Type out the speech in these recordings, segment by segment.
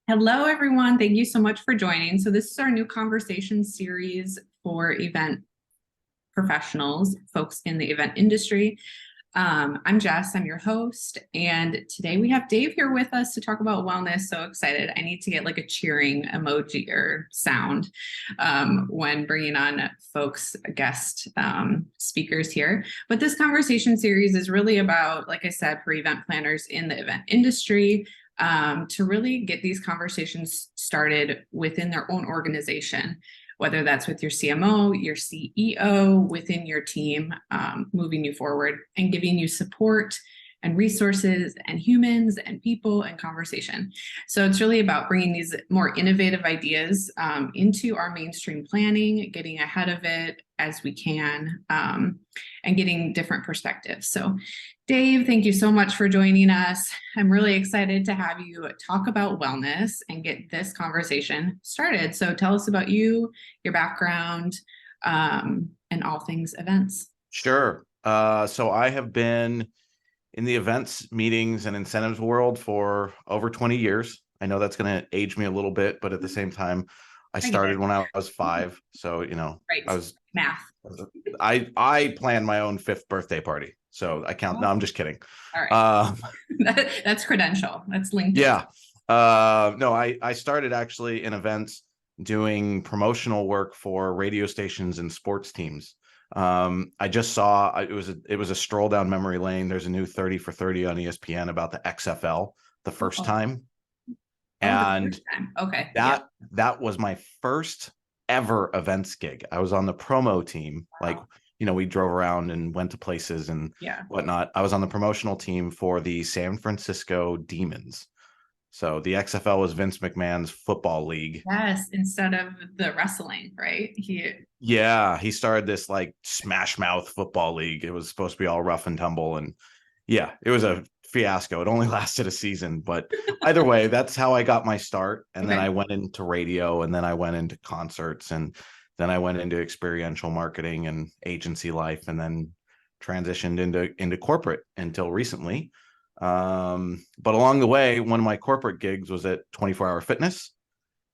Hello, everyone. Thank you so much for joining. So this is our new conversation series for event professionals, folks in the event industry. I'm Jess, I'm your host, and today we have Dave here with us to talk about wellness. So excited. I need to get like a cheering emoji or sound when bringing on folks, guest speakers here. But this conversation series is really about, like I said, for event planners in the event industry, to really get these conversations started within their own organization, whether that's with your CMO, your CEO, within your team, moving you forward and giving you support and resources and humans and people and conversation. So it's really about bringing these more innovative ideas into our mainstream planning, getting ahead of it as we can, and getting different perspectives. So Dave, thank you so much for joining us. I'm really excited to have you talk about wellness and get this conversation started. So tell us about you, your background, and all things events. Sure. So I have been in the events, meetings, and incentives world for over 20 years. I know that's going to age me a little bit, but at the same time, I started when I was 5. So, Right. I was Math. I planned my own 5th birthday party. So I count. No, I'm just kidding. All right. That's credential. That's LinkedIn. Yeah. No, I started actually in events doing promotional work for radio stations and sports teams. I just saw it was a stroll down memory lane. There's a new 30 for 30 on ESPN about the XFL the first time. And the first time. Okay. That was my first ever events gig. I was on the promo team. Wow. Like, we drove around and went to places and whatnot. I was on the promotional team for the San Francisco Demons. So the XFL was Vince McMahon's football league. Yes, instead of the wrestling, right? He started this like smash mouth football league. It was supposed to be all rough and tumble, and it was a fiasco. It only lasted a season, but either way, that's how I got my start. And then I went into radio, and then I went into concerts, and then I went into experiential marketing and agency life, and then transitioned into corporate until recently. But along the way, one of my corporate gigs was at 24 Hour Fitness,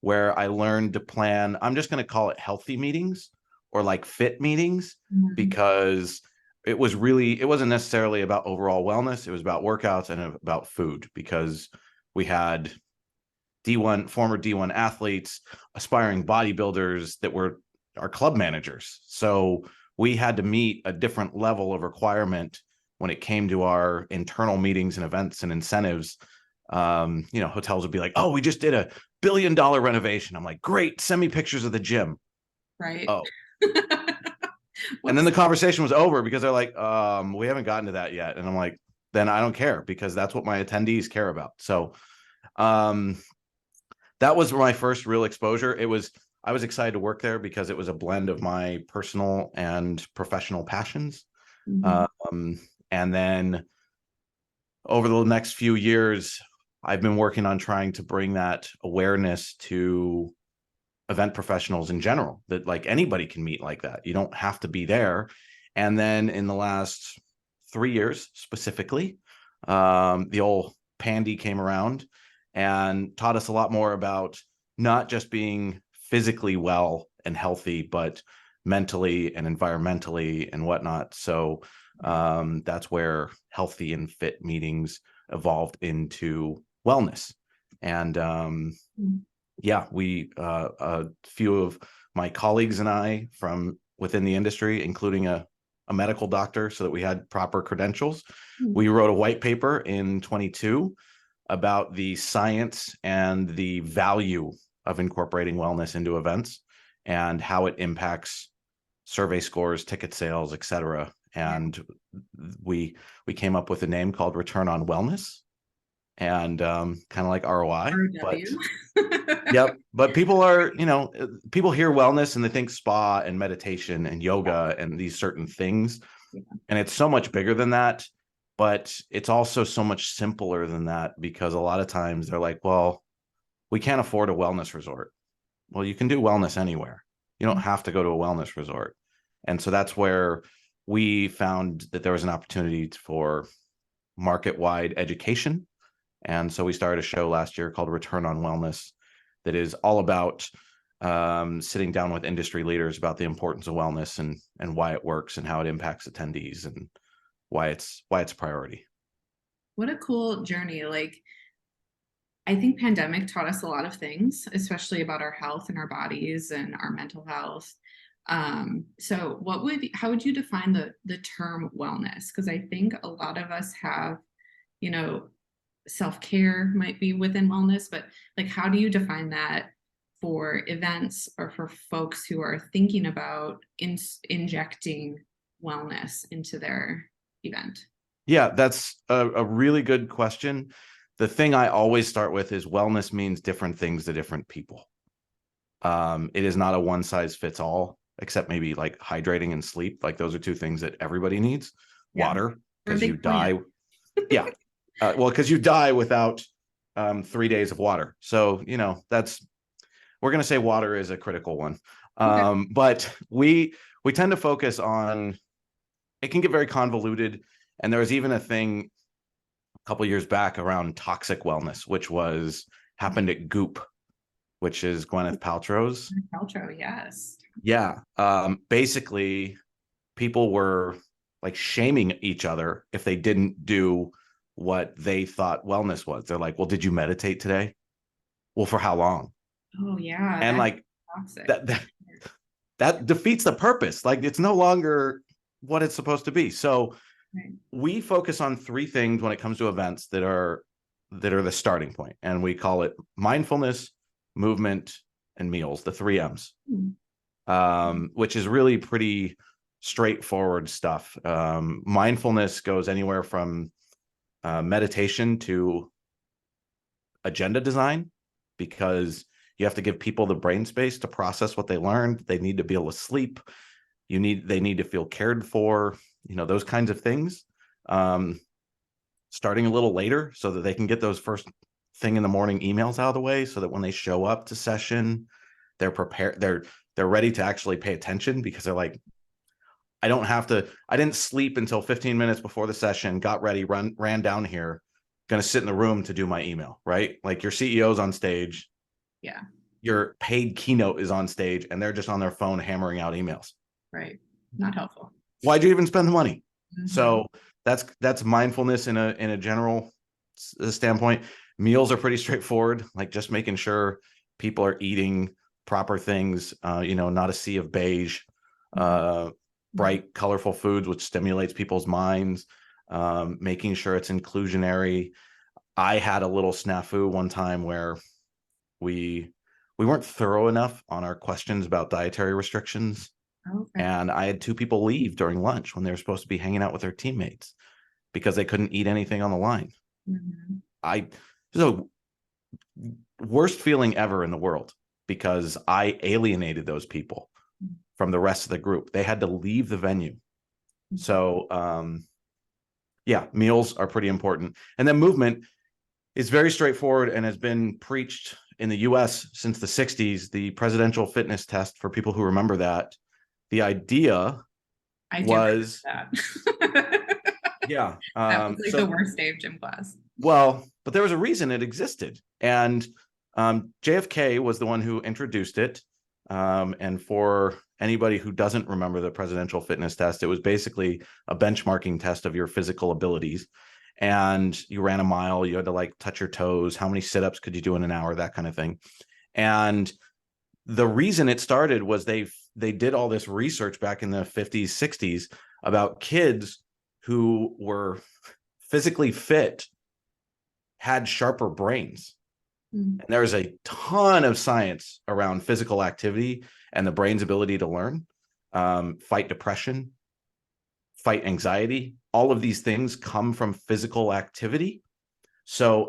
where I learned to plan, I'm just going to call it healthy meetings or like fit meetings, because it wasn't necessarily about overall wellness. It was about workouts and about food, because we had former D1 athletes, aspiring bodybuilders that were our club managers. So we had to meet a different level of requirement when it came to our internal meetings and events and incentives. Hotels would be like, "Oh, we just did a $1 billion renovation." I'm like, "Great, send me pictures of the gym." Right. Oh. And then the conversation was over because they're like, "We haven't gotten to that yet." And I'm like, "Then I don't care, because that's what my attendees care about." So that was my first real exposure. I was excited to work there because it was a blend of my personal and professional passions. And then over the next few years, I've been working on trying to bring that awareness to event professionals in general, that like anybody can meet like that. You don't have to be there. And then in the last 3 years specifically, the old Pandy came around and taught us a lot more about not just being physically well and healthy, but mentally and environmentally and whatnot. So that's where healthy and fit meetings evolved into wellness. And a few of my colleagues and I from within the industry, including a medical doctor, so that we had proper credentials, we wrote a white paper in 22 about the science and the value of incorporating wellness into events and how it impacts survey scores, ticket sales, etc. And we came up with a name called Return on Wellness, and kind of like ROI. But people hear wellness and they think spa and meditation and yoga and these certain things. And it's so much bigger than that, but it's also so much simpler than that, because a lot of times they're like, "Well, we can't afford a wellness resort." Well, you can do wellness anywhere. You don't have to go to a wellness resort. And so that's where we found that there was an opportunity for market-wide education And so we started a show last year called Return on Wellness that is all about sitting down with industry leaders about the importance of wellness and why it works and how it impacts attendees and why it's a priority. What a cool journey. Like, I think pandemic taught us a lot of things, especially about our health and our bodies and our mental health. So how would you define the term wellness? Because I think a lot of us have, you know, self-care might be within wellness, but like, how do you define that for events or for folks who are thinking about injecting wellness into their event? Yeah, that's a really good question. The thing I always start with is wellness means different things to different people. It is not a one size fits all, except maybe like hydrating and sleep. Like those are two things that everybody needs. Yeah. Water, We're a because you big fan. die. Yeah. Well, because you die without 3 days of water. So, we're going to say water is a critical one. Okay. But we tend to focus on, it can get very convoluted. And there was even a thing a couple years back around toxic wellness, which happened at Goop, which is Gwyneth Paltrow's. Paltrow, yes. Yeah. Basically, people were like shaming each other if they didn't do what they thought wellness was. They're like, well, did you meditate today? Well, for how long? Oh yeah, And that's like toxic. that defeats the purpose. Like it's no longer what it's supposed to be. So Right. we focus on three things when it comes to events that are the starting point, and we call it mindfulness, movement, and meals, the 3 M's. Which is really pretty straightforward stuff. Mindfulness goes anywhere from meditation to agenda design, because you have to give people the brain space to process what they learned. They need to be able to sleep. They need to feel cared for, those kinds of things. Starting a little later so that they can get those first thing in the morning emails out of the way, so that when they show up to session, they're prepared. They're ready to actually pay attention, because they're like, I didn't sleep until 15 minutes before the session, got ready, ran down here, going to sit in the room to do my email, right? Like your CEO's on stage. Yeah. Your paid keynote is on stage and they're just on their phone hammering out emails. Right. Not helpful. Why'd you even spend the money? Mm-hmm. So that's mindfulness in a general standpoint. Meals are pretty straightforward, like just making sure people are eating proper things, not a sea of beige, bright, colorful foods, which stimulates people's minds, making sure it's inclusionary. I had a little snafu one time where we weren't thorough enough on our questions about dietary restrictions. Okay. And I had 2 people leave during lunch when they were supposed to be hanging out with their teammates because they couldn't eat anything on the line. Mm-hmm. So worst feeling ever in the world, because I alienated those people from the rest of the group. They had to leave the venue. Mm-hmm. So, yeah, meals are pretty important. And then movement is very straightforward and has been preached in the US since the 60s, the presidential fitness test, for people who remember that. The idea was that. Yeah. That was like the worst day of gym class. Well, but there was a reason it existed. And JFK was the one who introduced it. And for anybody who doesn't remember the presidential fitness test, it was basically a benchmarking test of your physical abilities. And you ran a mile, you had to like touch your toes, how many sit-ups could you do in an hour, that kind of thing. And the reason it started was they did all this research back in the 50s, 60s about kids who were physically fit had sharper brains. And there's a ton of science around physical activity and the brain's ability to learn, fight depression, fight anxiety. All of these things come from physical activity. So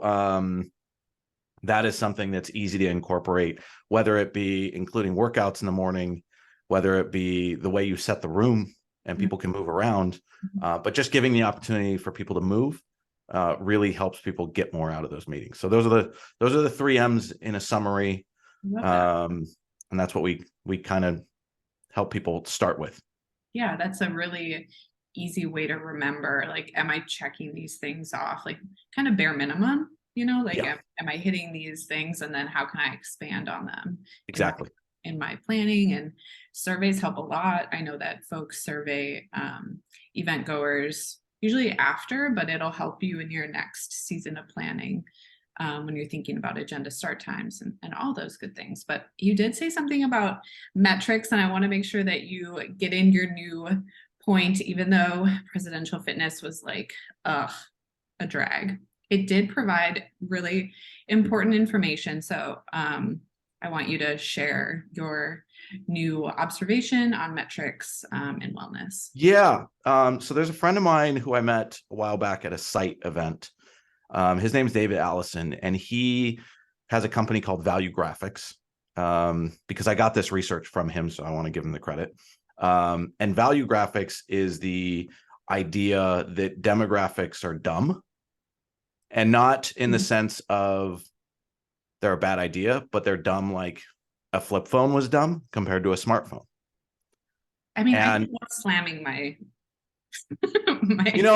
that is something that's easy to incorporate, whether it be including workouts in the morning, whether it be the way you set the room and people can move around, but just giving the opportunity for people to move really helps people get more out of those meetings. So those are the 3 M's in a summary. And that's what we kind of help people start with. Yeah, that's a really easy way to remember. Like, am I checking these things off? Like kind of bare minimum, Like, Yeah. am I hitting these things? And then how can I expand on them? Exactly. In my planning, and surveys help a lot. I know that folks survey event goers usually after, but it'll help you in your next season of planning when you're thinking about agenda start times and all those good things. But you did say something about metrics, and I want to make sure that you get in your new point, even though presidential fitness was like a drag. It did provide really important information. So I want you to share your new observation on metrics and wellness. Yeah. So there's a friend of mine who I met a while back at a site event. His name's David Allison, and he has a company called Value Graphics, because I got this research from him, so I want to give him the credit. And Value Graphics is the idea that demographics are dumb, and not in the sense of they're a bad idea, but they're dumb like a flip phone was dumb compared to a smartphone. I mean, And I love slamming my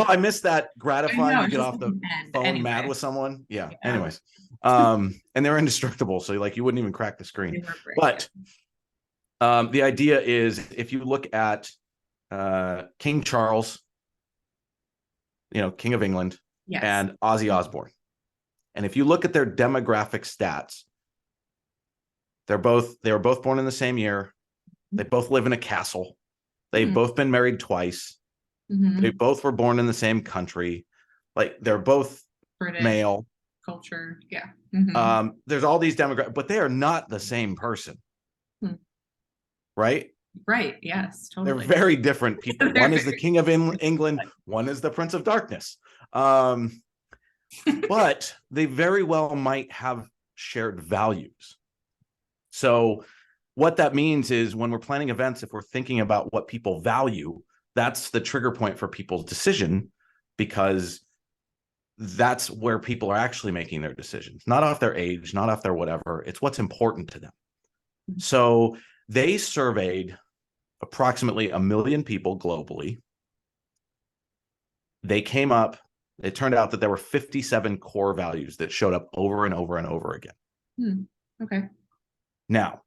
I miss that gratifying to get off the phone mad with someone. Yeah. Anyways. And they're indestructible. So like you wouldn't even crack the screen. But the idea is, if you look at King Charles, King of England, and Ozzy Osbourne, and if you look at their demographic stats, they were both born in the same year. They both live in a castle. They've both been married twice. They both were born in the same country. Like, they're both British male culture. Yeah. There's all these demographics, but they are not the same person. Right? Right. Yes, totally. They're very different people. One is the King of England. One is the Prince of Darkness. But they very well might have shared values. So what that means is, when we're planning events, if we're thinking about what people value, that's the trigger point for people's decision, because that's where people are actually making their decisions, not off their age, not off their whatever. It's what's important to them. So they surveyed approximately 1 million people globally. It turned out that there were 57 core values that showed up over and over and over again. Okay. Now,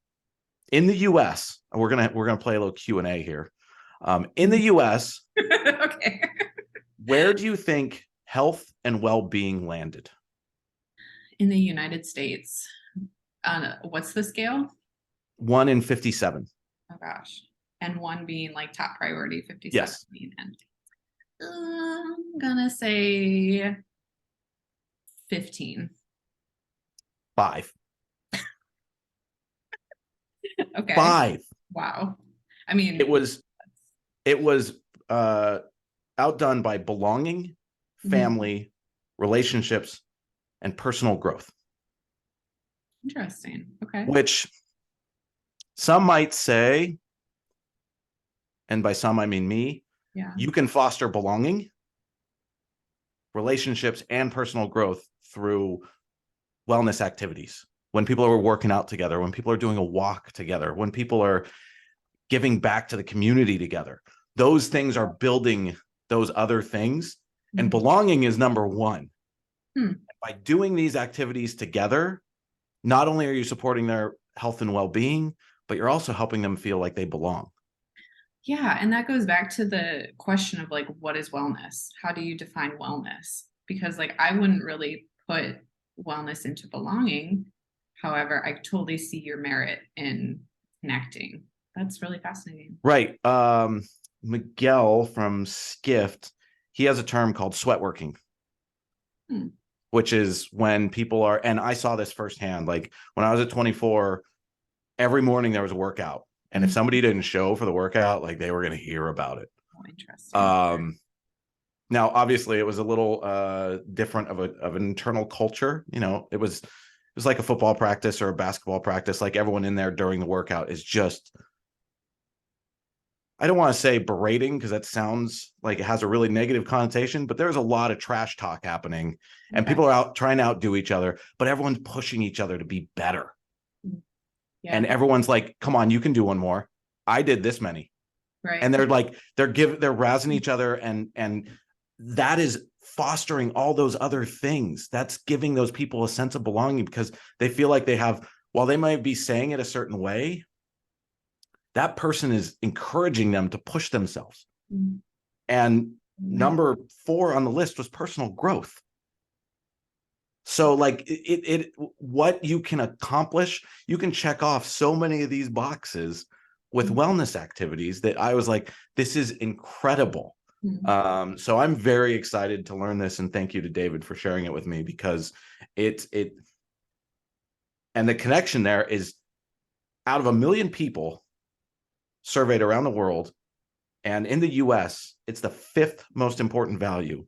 in the US, we're gonna play a little Q&A here. In the US, okay, where do you think health and well-being landed? In the United States, what's the scale? 1 in 57. Oh gosh, and 1 being like top priority, 57 yes. being end. I'm gonna say 15. 5. Okay. 5. Wow. I mean, it was outdone by belonging, family, relationships, and personal growth. Interesting. Okay. Which some might say, and by some I mean me, you can foster belonging, relationships, and personal growth through wellness activities. When people are working out together, when people are doing a walk together, when people are giving back to the community together, those things are building those other things. And belonging is number 1. By doing these activities together, not only are you supporting their health and well-being, but you're also helping them feel like they belong. Yeah. And that goes back to the question of like, what is wellness? How do you define wellness? Because like, I wouldn't really put wellness into belonging. However, I totally see your merit in connecting. That's really fascinating. Right. Miguel from Skift, he has a term called sweat working, which is when people are, and I saw this firsthand, like when I was at 24, every morning there was a workout. And if somebody didn't show for the workout, like they were going to hear about it. Oh, interesting. Now, obviously, it was a little different of an internal culture. It was like a football practice or a basketball practice. Like, everyone in there during the workout is just, I don't want to say berating, because that sounds like it has a really negative connotation, but there's a lot of trash talk happening, and people are out trying to outdo each other, but everyone's pushing each other to be better. Yeah. And everyone's like, come on, you can do one more. I did this many. Right. And they're like, they're razzing each other. And that is fostering all those other things. That's giving those people a sense of belonging because they feel like they have, while they might be saying it a certain way, that person is encouraging them to push themselves. Mm-hmm. And number 4 on the list was personal growth. So like what you can accomplish, you can check off so many of these boxes with wellness activities that I was like, this is incredible. So I'm very excited to learn this, and thank you to David for sharing it with me, because and the connection there is, out of 1 million people surveyed around the world, and in the US, it's the 5th most important value.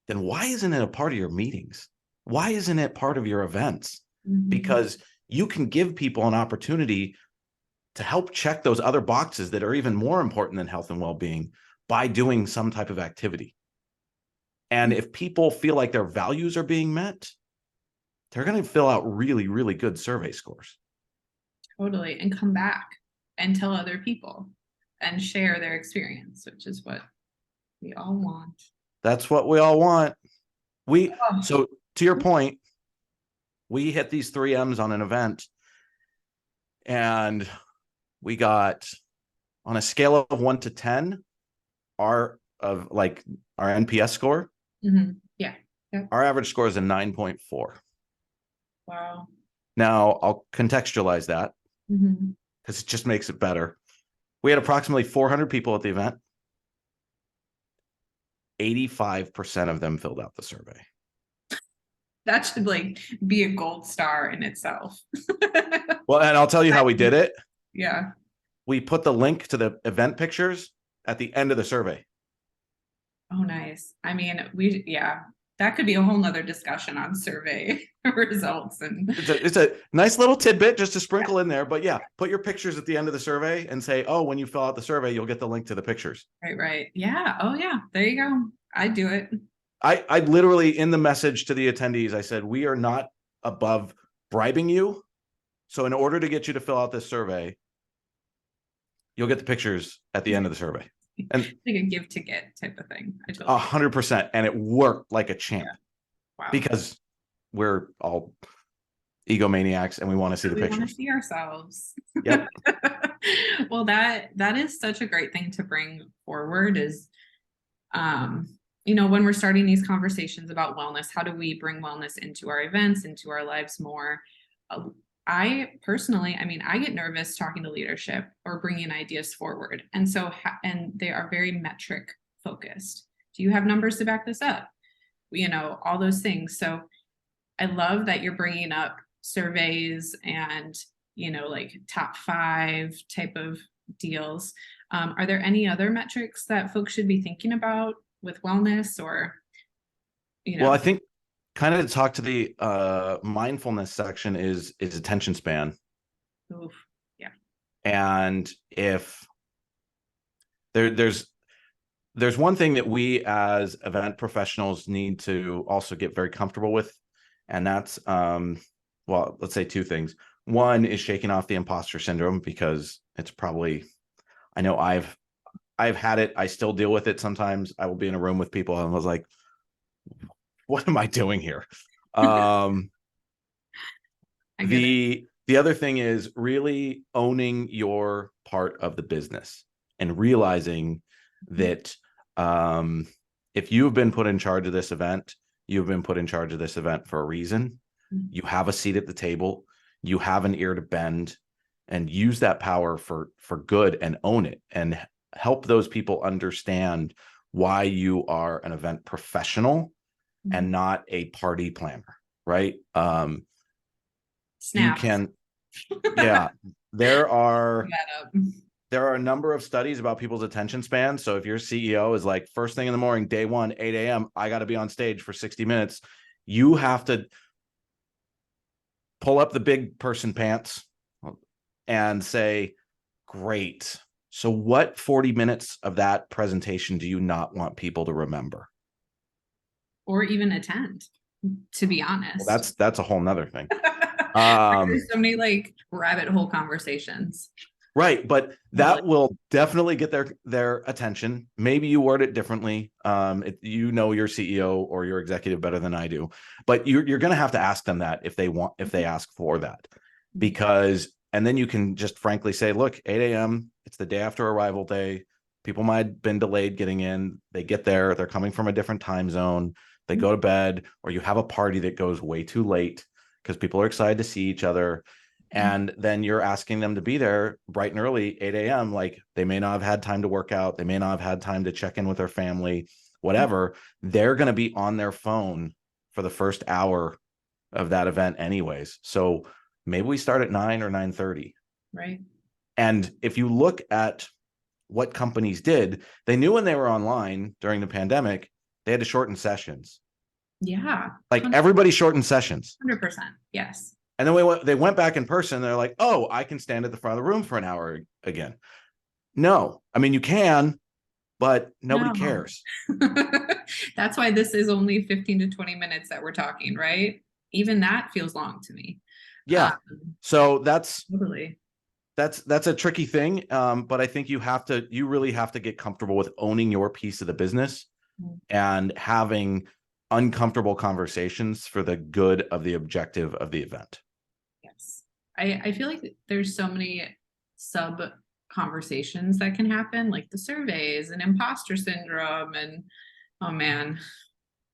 Then why isn't it a part of your meetings? Why isn't it part of your events? Because you can give people an opportunity to help check those other boxes that are even more important than health and well-being by doing some type of activity. And if people feel like their values are being met, they're going to fill out really, really good survey scores. Totally. And come back and tell other people and share their experience, which is what we all want. That's what we all want. So to your point, we hit these 3 M's on an event, and we got, on a scale of 1 to 10, our NPS score. Yeah. Our average score is a 9.4. Wow. Now I'll contextualize that because it just makes it better. We had approximately 400 people at the event. 85% of them filled out the survey. That should like be a gold star in itself. Well, and I'll tell you how we did it. Yeah. We put the link to the event pictures at the end of the survey. Oh, nice. I mean, that could be a whole nother discussion on survey results. And it's a nice little tidbit just to sprinkle in there. But yeah, put your pictures at the end of the survey and say, oh, when you fill out the survey, you'll get the link to the pictures. Right. Yeah. Oh, yeah. There you go. I do it. I literally, in the message to the attendees, I said, we are not above bribing you. So in order to get you to fill out this survey, you'll get the pictures at the end of the survey. And like a give to get type of thing. 100%. And it worked like a champ. Yeah. Wow. Because we're all egomaniacs and we want to see the pictures. We want to see ourselves. Yep. Well, that is such a great thing to bring forward is, when we're starting these conversations about wellness, how do we bring wellness into our events, into our lives more? I personally, I get nervous talking to leadership or bringing ideas forward. And so, and they are very metric focused. Do you have numbers to back this up? All those things. So I love that you're bringing up surveys and, like top 5 type of deals. Are there any other metrics that folks should be thinking about with wellness or, Well, I think kind of to talk to the mindfulness section is attention span. Oof. Yeah. And if there's one thing that we as event professionals need to also get very comfortable with, and that's let's say 2 things. One is shaking off the imposter syndrome, because it's probably, I know I've had it. I still deal with it sometimes. I will be in a room with people and I was like, what am I doing here? The other thing is really owning your part of the business and realizing that if you've been put in charge of this event, you've been put in charge of this event for a reason. You have a seat at the table. You have an ear to bend, and use that power for good and own it and help those people understand why you are an event professional and not a party planner, right? You can, yeah, there are a number of studies about people's attention span. So if your CEO is like, first thing in the morning, day 1, 8 a.m., I got to be on stage for 60 minutes. You have to pull up the big person pants and say, great. So what 40 minutes of that presentation do you not want people to remember? Or even attend, to be honest. Well, that's a whole nother thing. There's so many like rabbit hole conversations. Right, but that will definitely get their attention. Maybe you word it differently. You know your CEO or your executive better than I do, but you're going to have to ask them that if they ask for that, because and then you can just frankly say, look, 8 a.m. It's the day after arrival day. People might have been delayed getting in. They get there. They're coming from a different time zone. They go to bed, or you have a party that goes way too late because people are excited to see each other. And then you're asking them to be there bright and early, 8 a.m. Like they may not have had time to work out. They may not have had time to check in with their family, whatever. They're going to be on their phone for the first hour of that event anyways. So maybe we start at 9 or 9:30. Right. And if you look at what companies did, they knew when they were online during the pandemic, they had to shorten sessions. Yeah. Like everybody shortened sessions. 100%. Yes. And then they went back in person. They're like, oh, I can stand at the front of the room for an hour again. No, I mean, you can, but nobody cares. That's why this is only 15 to 20 minutes that we're talking, right? Even that feels long to me. Yeah. So that's totally. That's a tricky thing. But I think you really have to get comfortable with owning your piece of the business and having uncomfortable conversations for the good of the objective of the event. Yes. I feel like there's so many sub conversations that can happen, like the surveys and imposter syndrome, and oh man,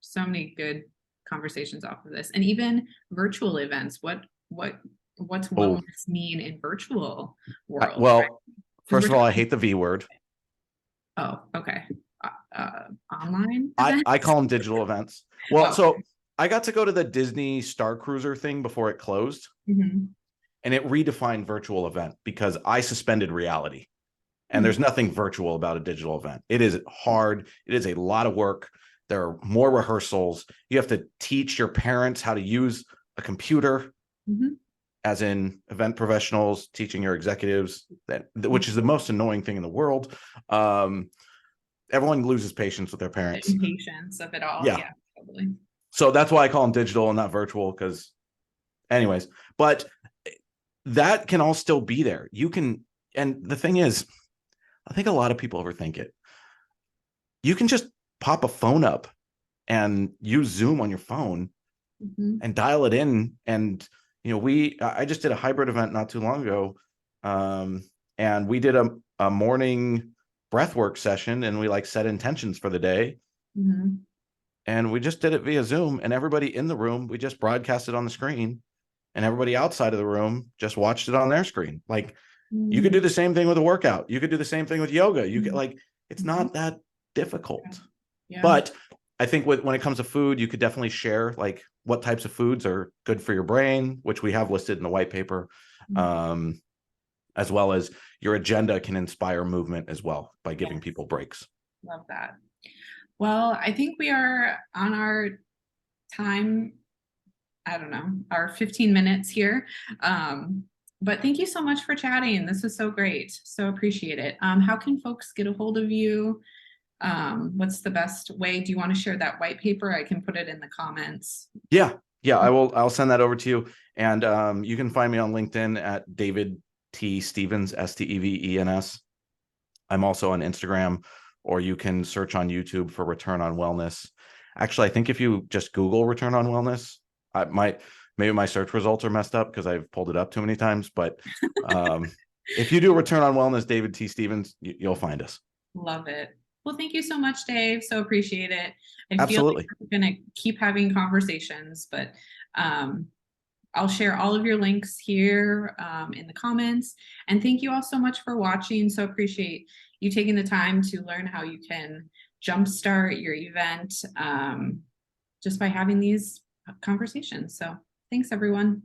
so many good conversations off of this. And even virtual events. What's wellness mean in virtual world? Well, right? First of all, I hate the V word. Oh, okay. Online I call them digital events. Well, so I got to go to the Disney Star Cruiser thing before it closed, and it redefined virtual event because I suspended reality, and there's nothing virtual about a digital event. It is hard. It is a lot of work. There are more rehearsals. You have to teach your parents how to use a computer, as in event professionals teaching your executives which is the most annoying thing in the world. Everyone loses patience with their parents. The impatience of it all. Yeah, totally. So that's why I call them digital and not virtual, because anyways, but that can all still be there. You can, and the thing is, I think a lot of people overthink it. You can just pop a phone up and use Zoom on your phone and dial it in. And, I just did a hybrid event not too long ago. And we did a morning breathwork session, and we set intentions for the day. And we just did it via Zoom, and everybody in the room, we just broadcasted on the screen, and everybody outside of the room just watched it on their screen. You could do the same thing with a workout. You could do the same thing with yoga. You could it's not that difficult. But I think when it comes to food, you could definitely share what types of foods are good for your brain, which we have listed in the white paper. As well as your agenda can inspire movement as well by giving people breaks. Love that. Well, I think we are on our time. I don't know, our 15 minutes here. But thank you so much for chatting. This was so great. So appreciate it. How can folks get a hold of you? What's the best way? Do you want to share that white paper? I can put it in the comments. Yeah, I will. I'll send that over to you. And you can find me on LinkedIn at David T. Stevens, Stevens. I'm also on Instagram, or you can search on YouTube for Return on Wellness. Actually, I think if you just Google Return on Wellness, maybe my search results are messed up because I've pulled it up too many times. But if you do Return on Wellness, David T. Stevens, you'll find us. Love it. Well, thank you so much, Dave. So appreciate it. I Absolutely. feel like we're going to keep having conversations, but I'll share all of your links here in the comments. And thank you all so much for watching. So appreciate you taking the time to learn how you can jumpstart your event just by having these conversations. So thanks, everyone.